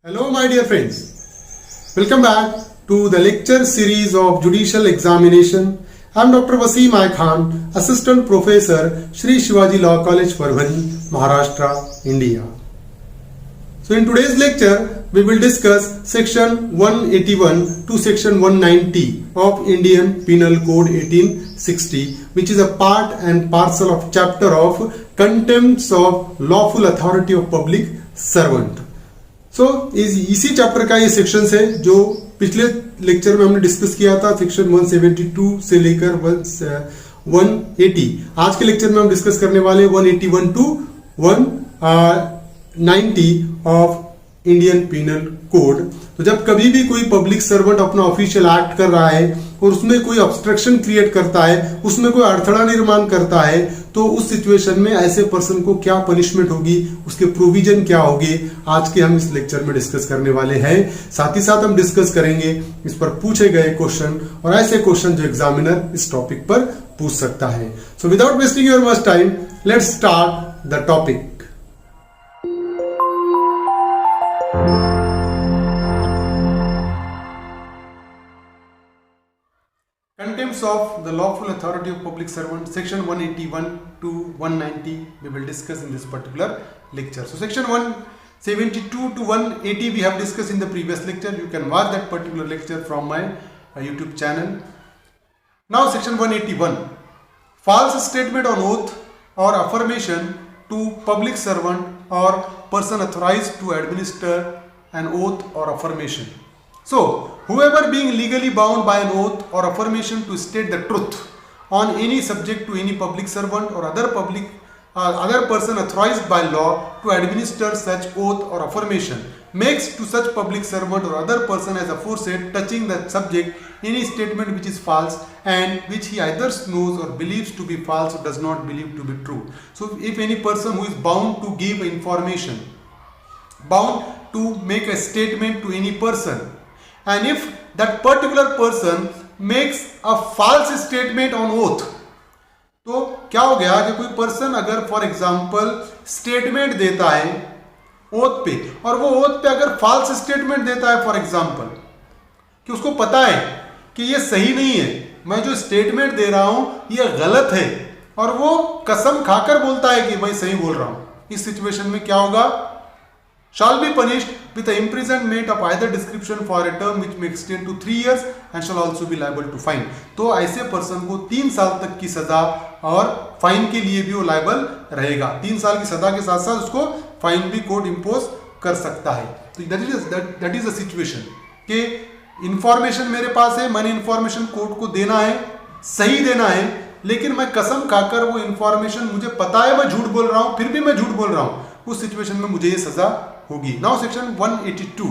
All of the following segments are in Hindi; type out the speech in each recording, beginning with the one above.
Hello, my dear friends. Welcome back to the lecture series of Judicial Examination. I am Dr. Wasim I. Khan, Assistant Professor, Shri Shivaji Law College, Parvani, Maharashtra, India. So, in today's lecture, we will discuss Section 181 to Section 190 of Indian Penal Code 1860, which is a part and parcel of chapter of Contempts of Lawful Authority of Public Servant. इसी चैप्टर का ये सेक्शन है जो पिछले लेक्चर में हमने डिस्कस किया था, सेक्शन 172 से लेकर 180। आज के लेक्चर में हम डिस्कस करने वाले 181 to 190 of Indian penal code. तो जब कभी भी कोई पब्लिक सर्वेंट अपना ऑफिशियल एक्ट कर रहा है और उसमें कोई ऑब्स्ट्रक्शन क्रिएट करता है, उसमें कोई अड़थड़ा निर्माण करता है, तो उस सिचुएशन में ऐसे पर्सन को क्या पनिशमेंट होगी, उसके प्रोविजन क्या होंगे, आज के हम इस लेक्चर में डिस्कस करने वाले हैं। साथ ही साथ हम डिस्कस करेंगे इस पर पूछे गए क्वेश्चन और ऐसे क्वेश्चन जो एग्जामिनर इस टॉपिक पर पूछ सकता है। So without wasting your much time, let's start the topic. Contempts of the lawful authority of public servant, section 181 to 190 we will discuss in this particular lecture. So section 172 to 180 we have discussed in the previous lecture. You can watch that particular lecture from my YouTube channel. Now section 181, false statement on oath or affirmation to public servant or person authorized to administer an oath or affirmation. So, whoever being legally bound by an oath or affirmation to state the truth on any subject to any public servant or other person authorized by law to administer such oath or affirmation makes to such public servant or other person as aforesaid touching that subject any statement which is false and which he either knows or believes to be false or does not believe to be true. So, if any person who is bound to give information, bound to make a statement to any person, and if that particular person makes a false statement on oath, तो क्या हो गया कि कोई पर्सन अगर फॉर एग्जांपल स्टेटमेंट देता है ओथ पे और वो ओथ पे अगर फॉल्स स्टेटमेंट देता है, फॉर एग्जांपल कि उसको पता है कि ये सही नहीं है, मैं जो स्टेटमेंट दे रहा हूं ये गलत है, और वो कसम खाकर बोलता है कि मैं सही बोल रहा हूं, इस सिचुएशन में क्या होगा? Shall be punished with the imprisonment of either description for a term which may extend to 3 years and shall also be liable to fine. तो ऐसे पर्सन को 3 साल तक की सजा और फाइन के लिए भी वो लायबल रहेगा। 3 साल की सजा के साथ साथ उसको फाइन भी कोर्ट इम्पोज कर सकता है। तो दैट इज द सिचुएशन कि इंफॉर्मेशन मेरे पास है, मैंने इंफॉर्मेशन कोर्ट को देना है, सही देना है, लेकिन मैं कसम खाकर वो इंफॉर्मेशन मुझे पता है मैं झूठ बोल रहा हूं, फिर भी मैं झूठ बोल रहा हूं, उस सिचुएशन में मुझे ये सजा होगी। Now section 182,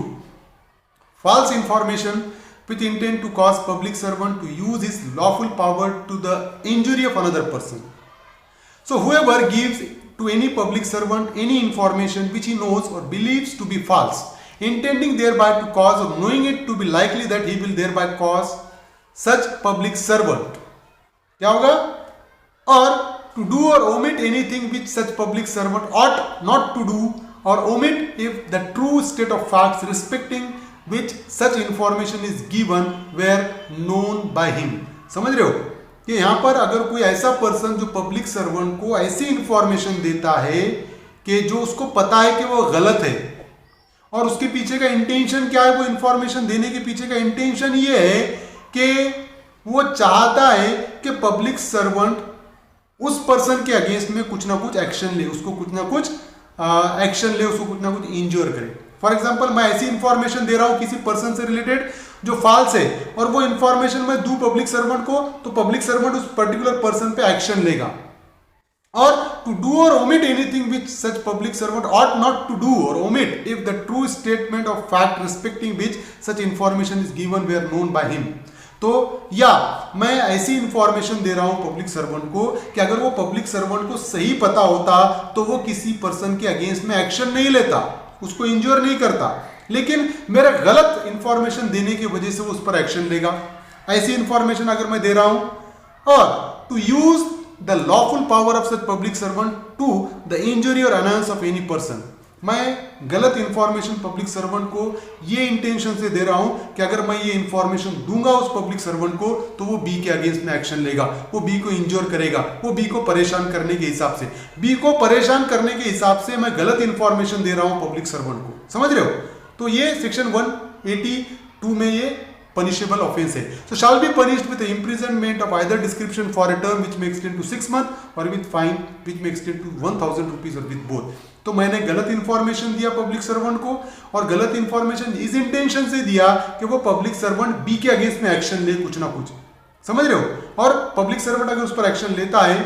false information with intent to cause public servant to use his lawful power to the injury of another person. So whoever gives to any public servant any information which he knows or believes to be false, intending thereby to cause or knowing it to be likely that he will thereby cause such public servant, क्या होगा? Or to do or omit anything which such public servant ought not to do or omit if the true state of facts respecting which such information is given were known by him. समझ रहे हो कि यहां पर अगर कोई ऐसा पर्सन जो पब्लिक सर्वेंट को ऐसी इंफॉर्मेशन देता है कि जो उसको पता है कि वो गलत है और उसके पीछे का इंटेंशन क्या है, वो इंफॉर्मेशन देने के पीछे का इंटेंशन ये है कि वो चाहता है कि पब्लिक सर्वेंट उस पर्सन के अगेंस्ट में कुछ ना कुछ एक्शन ले, उसको कुछ ना कुछ एक्शन ले, उसको कुछ ना कुछ इंजोर करे। फॉर एग्जांपल मैं ऐसी इंफॉर्मेशन दे रहा हूं किसी पर्सन से रिलेटेड जो फॉल्स है और वो इंफॉर्मेशन मैं दूं पब्लिक सर्वेंट को, तो पब्लिक सर्वेंट उस पर्टिकुलर पर्सन पे एक्शन लेगा। और टू डू और omit anything which such public servant ought not to do or omit if the true statement of fact respecting which such information is given were known by him. तो या मैं ऐसी इंफॉर्मेशन दे रहा हूं पब्लिक सर्वेंट को कि अगर वो पब्लिक सर्वेंट को सही पता होता तो वो किसी पर्सन के अगेंस्ट में एक्शन नहीं लेता, उसको इंजोर नहीं करता, लेकिन मेरा गलत इंफॉर्मेशन देने की वजह से वो उस पर एक्शन लेगा। ऐसी इंफॉर्मेशन अगर मैं दे रहा हूं, और to use the lawful power of such public servant to the injury or annoyance of any person, मैं गलत इंफॉर्मेशन पब्लिक सर्वेंट को ये इंटेंशन से दे रहा हूं कि अगर मैं ये इंफॉर्मेशन दूंगा उस पब्लिक सर्वेंट को तो वो बी के अगेंस्ट में एक्शन लेगा, वो बी को इंजोर करेगा, वो बी को परेशान करने के हिसाब से, बी को परेशान करने के हिसाब से मैं गलत इंफॉर्मेशन दे रहा हूं पब्लिक सर्वेंट को। समझ रहे हो? तो ये सेक्शन 182 में ये punishable offense है. So shall be punished with the imprisonment of either description for a term which may extend to 6 months or with fine which may extend to 1000 rupees or with both. तो मैंने गलत इंफॉर्मेशन दिया पब्लिक सर्वेंट को और गलत इंफॉर्मेशन इस इंटेंशन से दिया कि वो पब्लिक सर्वेंट बी के अगेंस्ट में एक्शन ले कुछ ना कुछ। समझ रहे हो? और पब्लिक सर्वेंट अगर उस पर एक्शन लेता है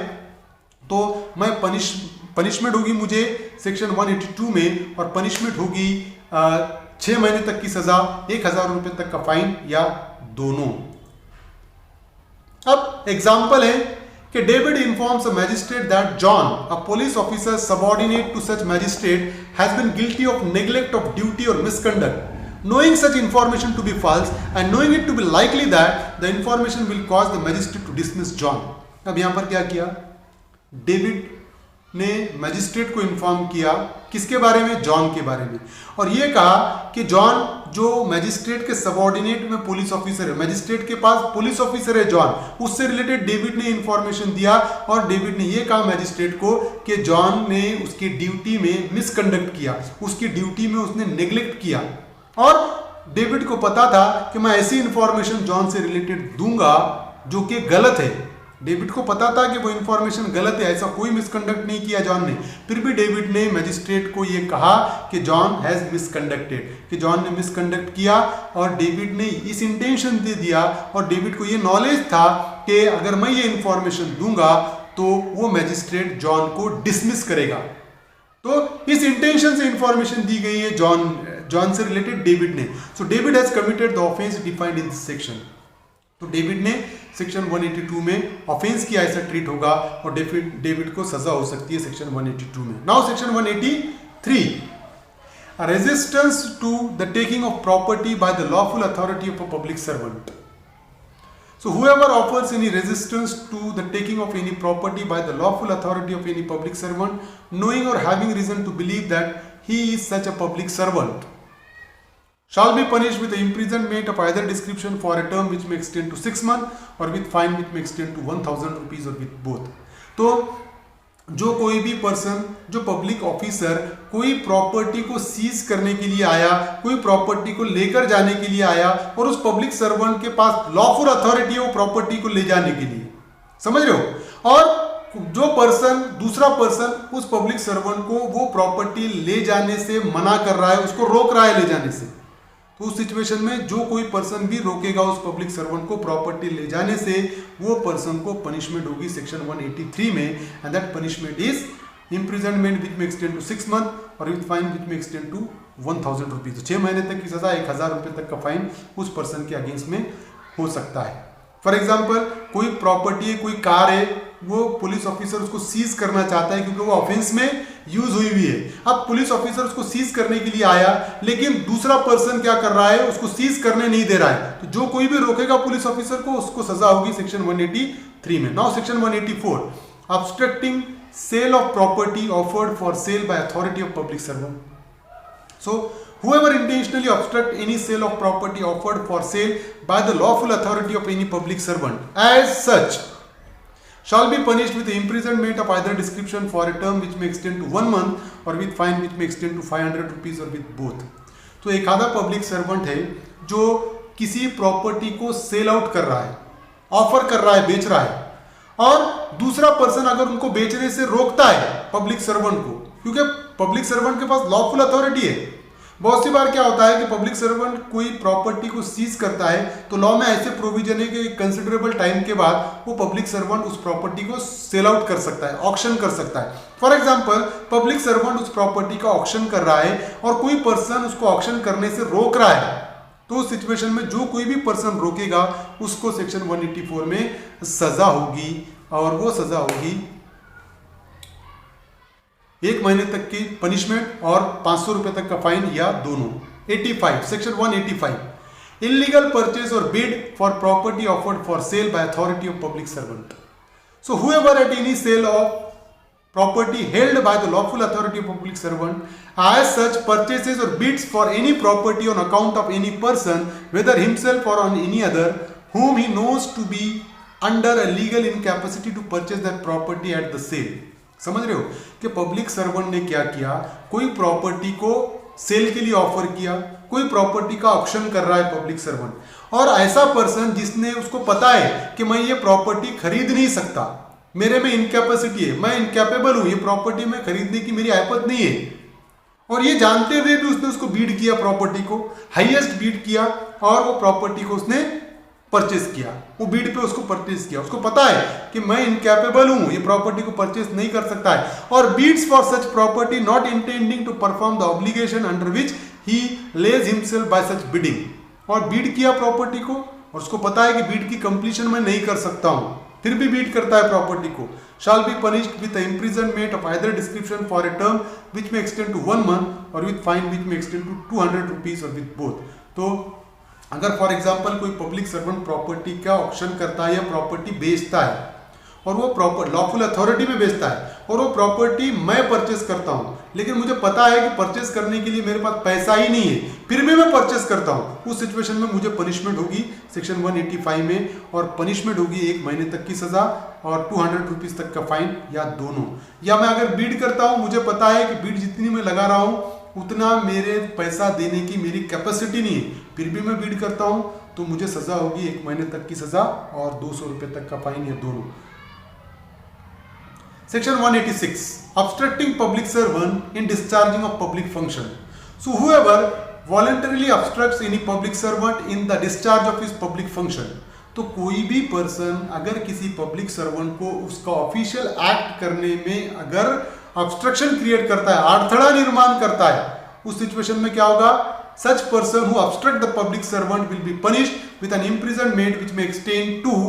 तो मैं पनिशमेंट होगी मुझे सेक्शन 182 में, और पनिशमेंट होगी 6 महीने तक की सजा, 1000 रुपए तक का फाइन या दोनों। अब एग्जाम्पल है कि David informs a magistrate that John, a police officer subordinate to such magistrate, has been guilty of neglect of duty or misconduct, knowing such information to be false and knowing it to be likely that the information will cause the magistrate to dismiss John. अब यहां पर क्या किया? डेविड ने मैजिस्ट्रेट को इन्फॉर्म किया किसके बारे में? जॉन के बारे में, और यह कहा कि जॉन जो मैजिस्ट्रेट के सबऑर्डिनेट में पुलिस ऑफिसर है, मैजिस्ट्रेट के पास पुलिस ऑफिसर है जॉन, उससे रिलेटेड डेविड ने इंफॉर्मेशन दिया और डेविड ने यह कहा मैजिस्ट्रेट को कि जॉन ने उसकी ड्यूटी में मिसकंडक्ट किया, उसकी ड्यूटी में उसने नेग्लेक्ट किया, और डेविड को पता था कि मैं ऐसी इंफॉर्मेशन जॉन से रिलेटेड दूंगा जो कि गलत है। डेविड को पता था कि वो इंफॉर्मेशन गलत है, ऐसा कोई मिसकंडक्ट नहीं किया जॉन ने, फिर भी डेविड ने मैजिस्ट्रेट को ये कहा कि जॉन हैज मिसकंडक्टेड, कि जॉन ने मिसकंडक्ट किया, और डेविड ने इस इंटेंशन दे दिया और डेविड को ये नॉलेज था कि अगर मैं ये इंफॉर्मेशन दूंगा तो वो मैजिस्ट्रेट जॉन को डिसमिस करेगा। तो इस इंटेंशन से इंफॉर्मेशन दी गई है जॉन से रिलेटेड डेविड ने। So David has committed the offence defined in this section. तो डेविड ने सेक्शन 182 में ऑफेंस किया, ऐसा ट्रीट होगा और डेविड को सजा हो सकती है सेक्शन 182 में। Now section 183, resistance to the taking of property by the lawful authority of a public servant. So whoever offers any resistance to the taking of any property by the lawful authority of any public servant, knowing or having reason to believe that he is such a public servant, shall be punished with the imprisonment of either description for a term which may extend to 6 months or with fine which may extend to 1000 rupees or with both. तो जो कोई भी पर्सन, जो पब्लिक ऑफिसर कोई प्रॉपर्टी को सीज करने के लिए आया, कोई प्रॉपर्टी को लेकर जाने के लिए आया और उस पब्लिक सर्वेंट के पास लॉफुल अथॉरिटी है वो प्रॉपर्टी को ले जाने के लिए, समझ रहे हो, और जो पर्सन, दूसरा पर्सन उस पब्लिक सर्वेंट को वो प्रॉपर्टी ले जाने से मना कर रहा है, उसको रोक रहा है ले जाने से, तो उस सिचुएशन में जो कोई पर्सन भी रोकेगा उस पब्लिक सर्वेंट को प्रॉपर्टी ले जाने से, वो पर्सन को पनिशमेंट होगी सेक्शन 183 में, and that punishment is imprisonment which may extend to 6 months और with fine which may extend to 1000 rupees। तो 6 महीने तक की सजा, 1000 रुपए तक का फाइन उस पर्सन के अगेंस्ट में हो सकता है। फॉर एग्जाम्पल कोई प्रॉपर्टी है, कोई कार है, वो पुलिस ऑफिसर उसको सीज करना चाहता है क्योंकि वो ऑफेंस में यूज हुई हुई है। अब पुलिस ऑफिसर उसको सीज करने के लिए आया, लेकिन दूसरा पर्सन क्या कर रहा है, उसको सीज करने नहीं दे रहा है, तो जो कोई भी रोकेगा पुलिस ऑफिसर को उसको सजा होगी सेक्शन 183 में। Now section 184, obstructing sale of property offered for sale by authority of public servant. So whoever intentionally obstruct any sale of property offered for sale by the lawful authority of any public servant as such shall be punished with the imprisonment of either description for a term which may extend to 1 month or with fine which may extend to 500 rupees or with both. तो एक आधा पब्लिक सर्वेंट है जो किसी प्रॉपर्टी को सेल आउट कर रहा है, ऑफर कर रहा है, बेच रहा है, और दूसरा पर्सन अगर उनको बेचने से रोकता है पब्लिक सर्वेंट को, क्योंकि पब्लिक सर्वेंट के पास लॉफुल अथॉरिटी है। बहुत सी बार क्या होता है कि पब्लिक सर्वेंट कोई प्रॉपर्टी को सीज करता है तो लॉ में ऐसे प्रोविजन है कि कंसिडरेबल टाइम के बाद वो पब्लिक सर्वेंट उस प्रॉपर्टी को सेल आउट कर सकता है, ऑक्शन कर सकता है। फॉर एग्जांपल पब्लिक सर्वेंट उस प्रॉपर्टी का ऑक्शन कर रहा है और कोई पर्सन उसको ऑक्शन करने से रोक रहा है, तो उस सिचुएशन में जो कोई भी पर्सन रोकेगा उसको सेक्शन 184 में सजा होगी, और वो सजा होगी 1 महीने तक की पनिशमेंट और 500 रुपए तक का फाइन या दोनों। 85, section 185, illegal purchase or bid for property offered for sale by authority of public servant. So whoever at any sale of property held by the lawful authority of public servant, as such purchases or bids for any property on account of any person, whether himself or on any other, whom he knows to be under a legal incapacity to purchase that property at the sale. समझ रहे हो कि पब्लिक सर्वेंट ने क्या किया, कोई प्रॉपर्टी को सेल के लिए ऑफर किया, कोई प्रॉपर्टी का ऑक्शन कर रहा है पब्लिक सर्वेंट, और ऐसा पर्सन जिसने उसको पता है कि मैं ये प्रॉपर्टी खरीद नहीं सकता, मेरे में इनकैपेसिटी है, मैं इनकैपेबल हूं, ये प्रॉपर्टी में खरीदने की मेरी हैसियत नहीं है, और ये जानते हुए भी उसने उसको बीड किया, प्रॉपर्टी को हाईएस्ट बीड किया और वो प्रॉपर्टी को उसने परचेस किया, वो बीड पे उसको परचेस किया, उसको पता है कि मैं इनकैपेबल हूं, ये प्रॉपर्टी को परचेस नहीं कर सकता है, और bids for such property not intending to perform the obligation under which he lays himself by such bidding, और बीड किया प्रॉपर्टी को और उसको पता है कि बीड की कंप्लीशन मैं नहीं कर सकता हूं, फिर भी बीड करता है प्रॉपर्टी को, shall be punished with an imprisonment of either description for a term which may extend to 1 month or with fine which may extend to 200 rupees or with both. तो अगर फॉर एग्जांपल कोई पब्लिक सर्वेंट प्रॉपर्टी का ऑक्शन करता है या प्रॉपर्टी बेचता है और वो प्रॉपर लॉफुल अथॉरिटी में बेचता है और वो प्रॉपर्टी मैं परचेस करता हूं, लेकिन मुझे पता है कि परचेस करने के लिए मेरे पास पैसा ही नहीं है, फिर भी मैं परचेस करता हूं, उस सिचुएशन में मुझे पनिशमेंट होगी सेक्शन 185 में, और पनिशमेंट होगी 1 महीने तक की सजा और 200 रुपीज तक का फाइन, या दोनों। या मैं अगर बीड करता हूं, मुझे पता है कि बीड जितनी मैं लगा रहा हूं उतना मेरे पैसा देने की मेरी कैपेसिटी नहीं है, फिर भी मैं बीड करता हूं, तो मुझे सजा होगी 1 महीने तक की सजा और 200 रुपए तक का फाइन, या दोनों। Section 186, obstructing public servant in discharging of public function. So whoever voluntarily obstructs any public servant in the discharge of his public function, तो कोई भी पर्सन अगर किसी पब्लिक सर्वेंट को उसका ऑफिशियल एक्ट करने में अगर ऑब्स्ट्रक्शन क्रिएट करता है, अड़थड़ा निर्माण करता है, उस सिचुएशन में क्या होगा, such person who obstruct the public servant will be punished with an imprisonment which may extend to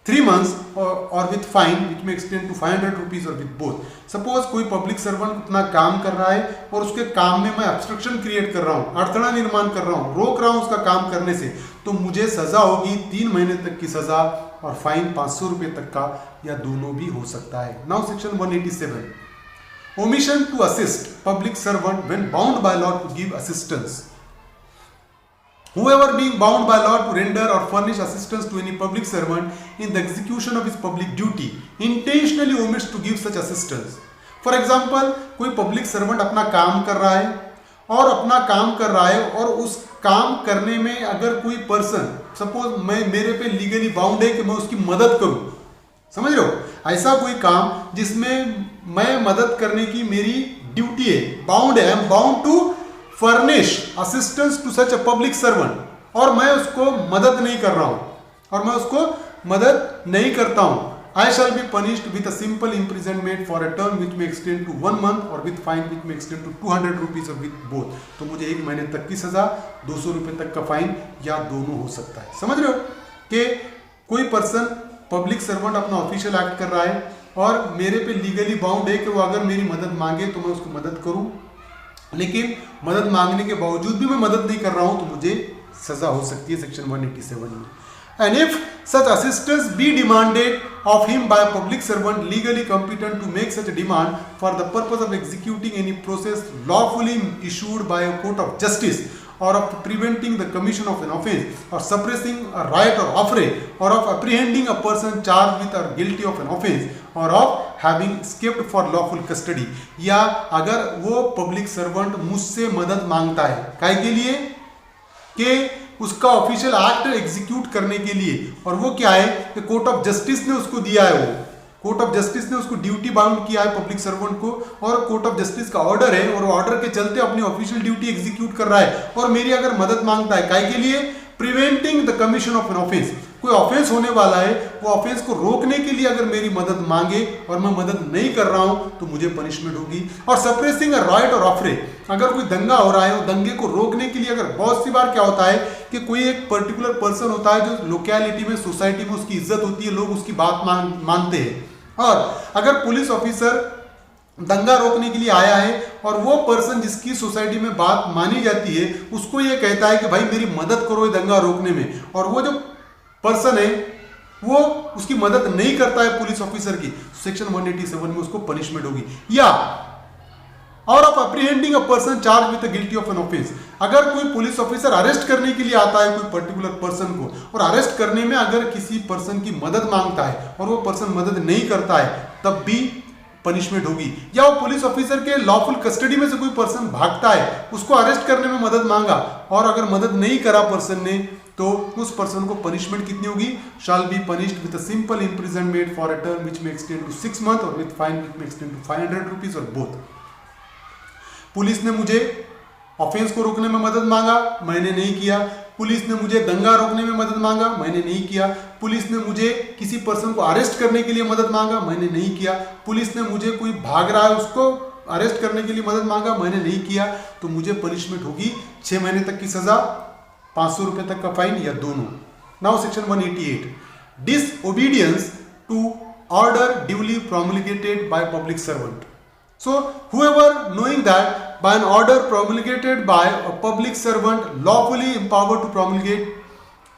3 months or with fine which may extend to 500 rupees or with both. Suppose कोई पब्लिक सर्वेंट अपना काम कर रहा है और उसके काम में मैं ऑब्स्ट्रक्शन क्रिएट कर रहा हूँ, अड़थड़ा निर्माण कर रहा हूँ, रोक रहा हूँ उसका काम करने से, तो मुझे सजा होगी 3 महीने तक की सजा और फाइन 500 रुपए तक का, या दोनों भी हो सकता है। Now section 187, omission to assist public servant when bound by law to give assistance. Whoever being bound by law to render or furnish assistance to any public servant in the execution of his public duty intentionally omits to give such assistance. For example, कोई public servant अपना काम कर रहा है और उस काम करने में अगर कोई पर्सन, सपोज मेरे पे लीगली बाउंड है कि मैं उसकी मदद करूं, समझ रहे हो, ऐसा कोई काम जिसमें मैं मदद करने की मेरी ड्यूटी है, बाउंड है, I am bound to furnish assistance to such a public servant, और मैं उसको मदद नहीं कर रहा हूं और मैं उसको मदद नहीं करता हूं, I shall be punished with a simple imprisonment for a term which may extend to 1 month or with fine which may extend to 200 rupees or with both. तो मुझे 1 महीने तक की सजा, 200 रुपए तक का फाइन, या दोनों हो सकता है। समझ रहे हो कि कोई पर्सन पब्लिक सर्वेंट अपना ऑफिशियल एक्ट कर रहा है और मेरे पे लीगली बाउंड है कि वो अगर मेरी मदद मांगे तो मैं उसको मदद करूं, लेकिन मदद मांगने के बावजूद भी मैं मदद नहीं कर रहा हूं, तो मुझे सजा हो सकती है सेक्शन 187 में। And if such assistance be demanded of him by a public servant legally competent to make such a demand for the purpose of executing any process lawfully issued by a court of justice, or of preventing the commission of an offence, or suppressing a riot or affray, or of apprehending a person charged with or guilty of an offence, or of having escaped for lawful custody, या अगर वो पब्लिक सर्वेंट मुझसे मदद मांगता है काय के लिए, कि उसका ऑफिशियल एक्ट एग्जीक्यूट करने के लिए, और वो क्या है कि कोर्ट ऑफ जस्टिस ने उसको दिया है, वो कोर्ट ऑफ जस्टिस ने उसको ड्यूटी बाउंड किया है पब्लिक सर्वेंट को, और कोर्ट ऑफ जस्टिस का ऑर्डर है और ऑर्डर के चलते अपनी ऑफिशियल ड्यूटी एग्जीक्यूट कर रहा है, और मेरी अगर मदद मांगता है काय के लिए, preventing the commission of an offence, कोई ऑफेंस होने वाला है, वो ऑफेंस को रोकने के लिए अगर मेरी मदद मांगे और मैं मदद नहीं कर रहा हूं तो मुझे पनिशमेंट होगी, और सप्रेसिंग अ राइट और अफरे, अगर कोई दंगा हो रहा है, दंगे को रोकने के लिए, अगर बहुत सी बार क्या होता है कि कोई एक पर्टिकुलर पर्सन होता है जो लोकेलिटी में, सोसाइटी में उसकी इज्जत होती है, लोग उसकी बात मानते हैं, और अगर पुलिस ऑफिसर दंगा रोकने के लिए आया है और वो पर्सन जिसकी सोसाइटी में बात मानी जाती है उसको ये कहता है कि भाई मेरी मदद करो ये दंगा रोकने में, और वो जो पर्सन है वो उसकी मदद नहीं करता है पुलिस ऑफिसर की, सेक्शन 187 में उसको पनिशमेंट होगी। या or of apprehending a person charge with guilty of an offence, अगर कोई पुलिस ऑफिसर अरेस्ट करने के लिए आता है कोई पर्टिकुलर पर्सन को, और अरेस्ट करने में अगर किसी पर्सन की मदद मांगता है और वो पर्सन मदद नहीं करता है, तब भी पनिशमेंट होगी। या वो पुलिस ऑफिसर के लॉफुल कस्टडी में से कोई पर्सन भागता है, उसको अरेस्ट करने में मदद मांगा और अगर मदद नहीं करा पर्सन ने, तो उस पर्सन को पनिशमेंट कितनी होगी? Shall be punished with a simple imprisonment for a term which may extend to 6 month or with fine which may extend to 500 rupees or both. Police ने मुझे ऑफेंस को रोकने में मदद मांगा, मैंने नहीं किया। पुलिस ने मुझे दंगा रोकने में मदद मांगा, मैंने नहीं किया। पुलिस ने मुझे किसी पर्सन को अरेस्ट करने के लिए मदद मांगा, मैंने नहीं किया। पुलिस ने मुझे कोई भाग रहा है उसको अरेस्ट करने के लिए मदद मांगा, मैंने नहीं किया। तो मुझे पनिशमेंट होगी 6 महीने तक की सजा, 500 रुपए तक का फाइन या दोनों। Now section 188, disobedience to order duly promulgated by public servant. So whoever knowing that by an order promulgated by a public servant lawfully empowered to promulgate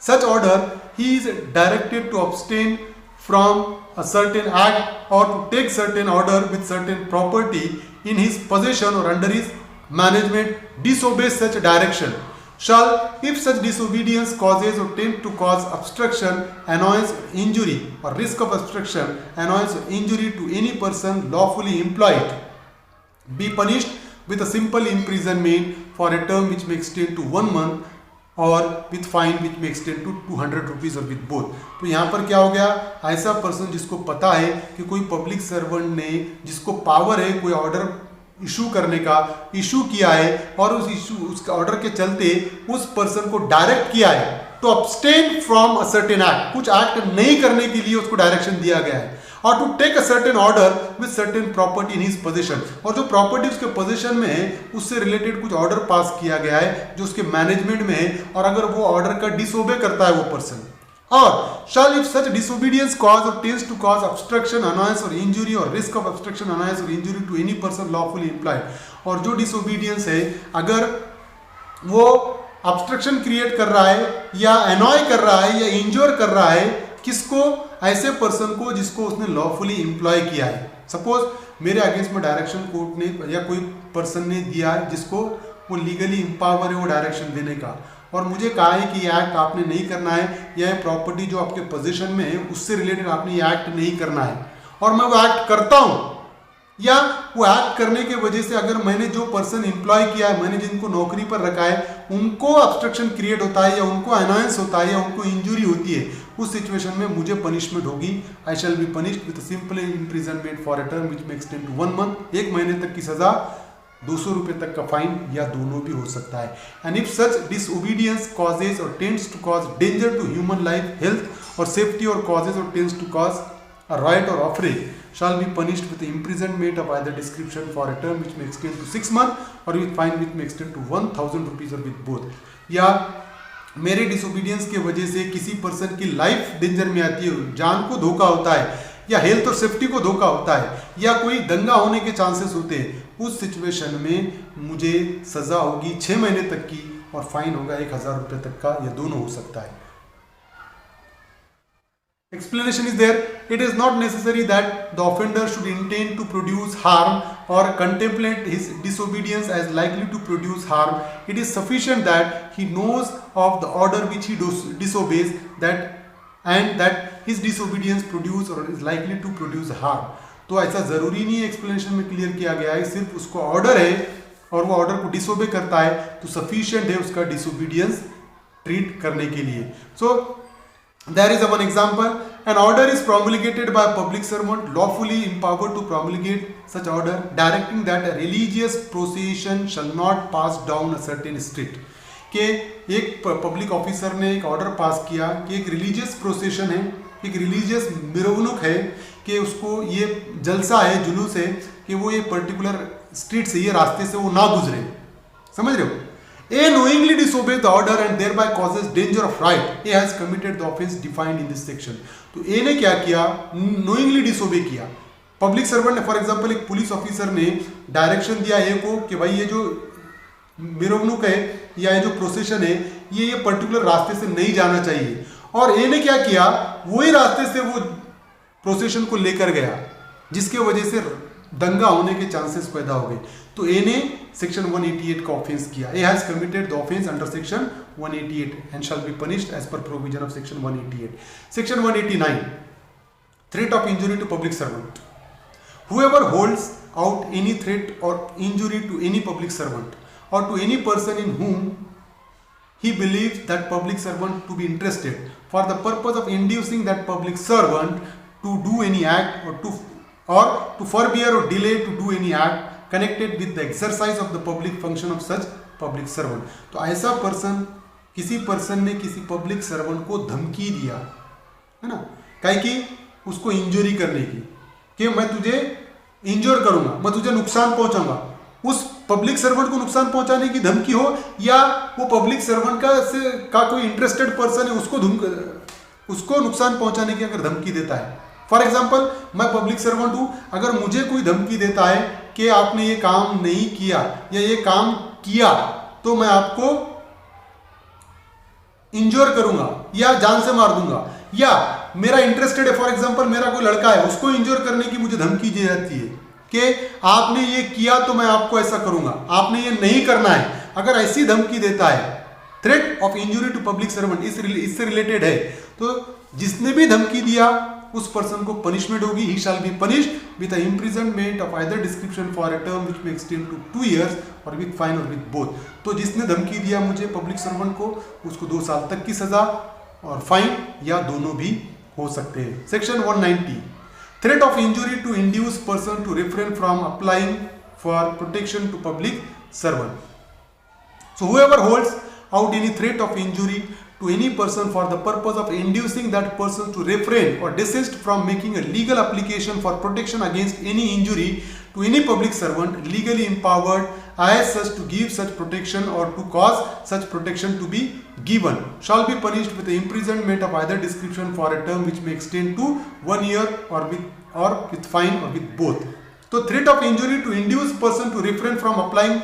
such order, he is directed to abstain from a certain act or to take certain order with certain property in his possession or under his management, disobey such direction, shall, if such disobedience causes or tends to cause obstruction, annoyance, injury or risk of obstruction, annoyance or injury to any person lawfully employed, be punished with a simple imprisonment for a term which may extend to 1 month or with fine which may extend to 200 rupees or with both. तो यहाँ पर क्या हो गया? ऐसा पर्सन जिसको पता है कि कोई पब्लिक सर्वेंट ने, जिसको पावर है कोई ऑर्डर इशू करने का, इशू किया है और उस ऑर्डर के चलते उस पर्सन को डायरेक्ट किया है तो abstain from a certain act, कुछ एक्ट नहीं करने के लिए उसको डायरेक्शन दिया गया है, और to take a certain order with certain property in his position, और जो प्रॉपर्टी उसके पोजीशन में है उससे रिलेटेड कुछ ऑर्डर पास किया गया है जो उसके मैनेजमेंट में है, और अगर वो ऑर्डर का डिसओबे करता है वो पर्सन, और shall if such disobedience cause or tends to cause obstruction, annoyance or injury or risk of obstruction, annoyance or injury to any person lawfully employed, और जो disobedience है अगर वो obstruction क्रिएट कर रहा है या annoy कर रहा है या इंजोर कर रहा है किसको? ऐसे पर्सन को जिसको उसने लॉफुली एम्प्लॉय किया है। सपोज मेरे अगेंस्ट में डायरेक्शन कोर्ट ने या कोई पर्सन ने दिया है जिसको वो लीगली एम्पावर है वो डायरेक्शन देने का, और मुझे कहा है कि ये एक्ट आपने नहीं करना है, या प्रॉपर्टी जो आपके पोजीशन में है उससे रिलेटेड आपने ये एक्ट नहीं करना है, और मैं वो एक्ट करता हूँ, या वो एक्ट करने के वजह से अगर मैंने जो पर्सन एम्प्लॉय किया है, मैंने जिनको नौकरी पर रखा है, उनको ऑब्स्ट्रक्शन क्रिएट होता है या उनको अनॉयंस होता है या उनको इंजुरी होती है, उस सिचुएशन में मुझे पनिशमेंट होगी। I shall be punished with simple imprisonment for a term which may extend to 1 month, 1 महीने तक की सजा, 200 रुपए तक का फाइन या दोनों भी हो सकता है। And if such disobedience causes or tends to cause danger to human life, health or safety, or causes or tends to cause a riot or offense, shall be punished with imprisonment of either description for a term which may extend to 6 months or with fine which may extend to 1000 rupees or with both। या मेरे डिसोबीडियंस के वजह से किसी पर्सन की लाइफ डेंजर में आती है, जान को धोखा होता है, या हेल्थ और सेफ्टी को धोखा होता है, या कोई दंगा होने के चांसेस होते हैं, उस सिचुएशन में मुझे सजा होगी 6 महीने तक की और फाइन होगा 1000 रुपये तक का, या दोनों हो सकता है। Explanation is there. It is not necessary that the offender should intend to produce harm or contemplate his disobedience as likely to produce harm. It is sufficient that he knows of the order which he disobeys, and that his disobedience produce or is likely to produce harm. तो ऐसा जरूरी नहीं है, एक्सप्लेनेशन में क्लियर किया गया है, सिर्फ उसको ऑर्डर है और वो ऑर्डर को डिसोबे करता है तो सफिशिएंट है उसका डिसोबीडियंस ट्रीट करने के लिए। सो there is one example. An order is promulgated by a public servant lawfully empowered to promulgate such order, directing that a religious procession shall not pass down a certain street. कि एक पब्लिक ऑफिसर ने एक ऑर्डर पास किया कि एक रिलीजियस प्रोसेशन है, एक रिलीजियस मिरवनुक है, कि उसको ये जलसा है, जुलूस है कि वो ये पर्टिकुलर स्ट्रीट से, ये रास्ते से वो ना गुजरे। समझ रहे हो? A knowingly disobeys the order and thereby causes danger of right. A has committed the offence defined in this section. तो A ने क्या किया? knowingly disobey किया। पब्लिक सर्वेंट ने, फॉर एग्जांपल एक पुलिस ऑफिसर ने डायरेक्शन दिया A को कि भाई ये जो मिरवनुक है या ये जो प्रोसेशन है ये पर्टिकुलर रास्ते से नहीं जाना चाहिए, और ए ने क्या किया, वही रास्ते से वो प्रोसेशन को लेकर गया, जिसके वजह से दंगा होने के चांसेस पैदा हो गए। तो ए ने सेक्शन 188 का ऑफेंस किया। A has committed the offence under section 188 and shall be punished as per provision of section 188। Section 189, threat of injury to public servant. Whoever holds out any threat or injury to any public servant or to any person in whom he believes that public servant to be interested for the purpose of inducing that public servant to do any act or to forbear or delay to do any act connected with the exercise of the public function of such public servant। तो ऐसा पर्सन, किसी पर्सन ने किसी पब्लिक सर्वेंट को धमकी दिया है ना, काहे कि उसको इंजरी करने की, कि मैं तुझे इंजोर करूंगा, मैं तुझे नुकसान पहुंचाऊंगा, उस पब्लिक सर्वेंट को नुकसान पहुंचाने की धमकी हो, या वो पब्लिक सर्वेंट का कोई इंटरेस्टेड पर्सन है उसको नुकसान पहुंचाने की अगर धमकी देता है। फॉर एग्जाम्पल, मैं पब्लिक सर्वेंट हूं, अगर मुझे कोई धमकी देता है कि आपने ये काम नहीं किया या ये काम किया तो मैं आपको इंजोर करूंगा या जान से मार दूंगा, या मेरा इंटरेस्टेड है, फॉर एग्जांपल मेरा कोई लड़का है, उसको इंजोर करने की मुझे धमकी दी जाती है कि आपने ये किया तो मैं आपको ऐसा करूंगा, आपने ये नहीं करना है। अगर ऐसी धमकी देता है, threat of injury to public servant इससे रिलेटेड है, तो जिसने भी धमकी दिया उस पर्सन को पनिशमेंट होगी। He shall be punished with imprisonment of either description for a term which may extend to 2 years or with fine or with both. तो जिसने धमकी दिया मुझे पब्लिक सर्वेंट को, उसको 2 साल तक की सजा और फाइन या दोनों भी हो सकते हैं। Section 190, threat of injury to induce person to refrain from applying for protection to public servant. So whoever holds out any threat of injury to any person for the purpose of inducing that person to refrain or desist from making a legal application for protection against any injury to any public servant legally empowered as such to give such protection or to cause such protection to be given shall be punished with the imprisonment of either description for a term which may extend to 1 year or with fine or with both। तो threat of injury to induce person to refrain from applying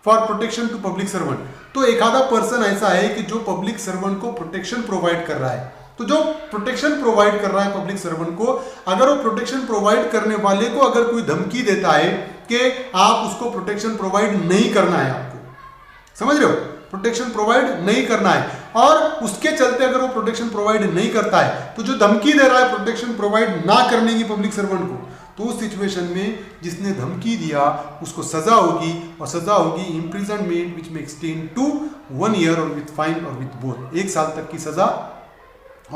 for protection to public servant, तो एक आधा पर्सन ऐसा है कि जो पब्लिक सर्वेंट को प्रोटेक्शन प्रोवाइड कर रहा है। तो जो प्रोटेक्शन प्रोवाइड कर रहा है पब्लिक सर्वेंट को, अगर वो प्रोटेक्शन प्रोवाइड करने वाले को अगर कोई धमकी देता है कि आप उसको प्रोटेक्शन प्रोवाइड नहीं करना है, आपको समझ रहे हो, प्रोटेक्शन प्रोवाइड नहीं करना है, और उसके चलते अगर वो प्रोटेक्शन प्रोवाइड नहीं करता है, तो जो धमकी दे रहा है प्रोटेक्शन प्रोवाइड ना करने की पब्लिक सर्वेंट को, तो उस सिचुएशन में जिसने धमकी दिया उसको सजा होगी, और सजा होगी imprisonment which may extend to 1 year और विथ फाइन और विथ बोथ, 1 साल तक की सजा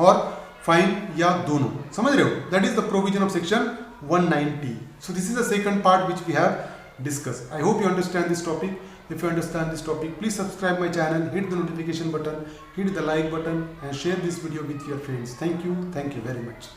और फाइन या दोनों। समझ रहे हो, that is the provision of section 190। So this is the second part which we have discuss. I hope you understand this topic. If you understand this topic, please subscribe my channel, hit the notification button, hit the like button and share this video with your friends. Thank you very much.